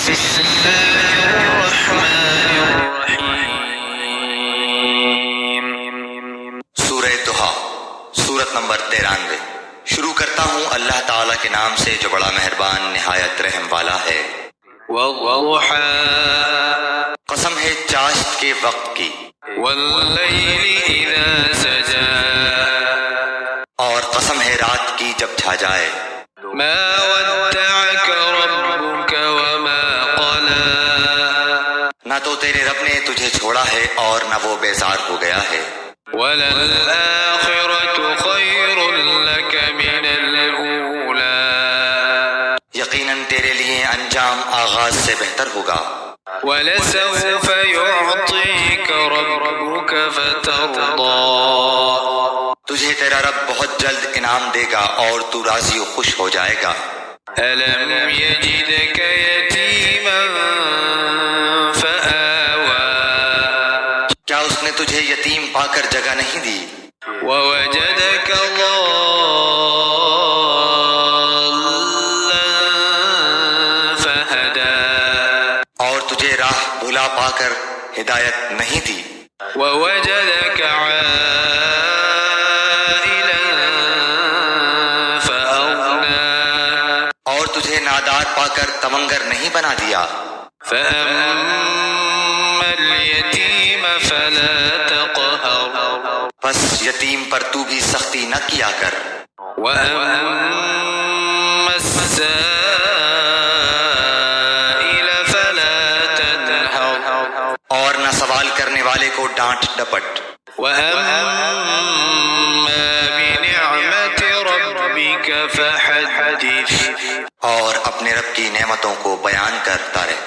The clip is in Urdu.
بسم اللہ الرحمن الرحیم۔ سورہ دہا، سورت نمبر 93۔ شروع کرتا ہوں اللہ تعالیٰ کے نام سے جو بڑا مہربان نہایت رحم والا ہے۔ والضحی، قسم ہے چاشت کے وقت کی، واللیل اذا سجی، اور قسم ہے رات کی جب چھا جائے۔ ما ودعک ربک وما قلی، نہ تو تیرے رب نے تجھے چھوڑا ہے اور نہ وہ بیزار ہو گیا ہے۔ وللآخرۃ خیر لک من الاولی، یقیناً تیرے لیے انجام آغاز سے بہتر ہوگا۔ ولسوف يعطيك ربك فترضى، تجھے تیرا رب بہت جلد انعام دے گا اور تو راضی و خوش ہو جائے گا۔ ألم يجدك يتيما فآوى، کیا اس نے تجھے یتیم پا کر جگہ نہیں دی؟ ووجدك ضالا فهدى، اور تجھے راہ بھلا پا کر ہدایت نہیں دی۔ ووجدك عائلا فأغنى، اور تجھے نادار پا کر تمنگر نہیں بنا دیا۔ فأما اليتيم فلا تقهر، بس یتیم پر تو بھی سختی نہ کیا کر۔ وأما السائل فلا تنهر، اور نہ سوال کرنے والے کو ڈانٹ ڈپٹ۔ وأما بنعمة ربك فحدث، اور اپنے رب کی نعمتوں کو بیان کرتا رہ۔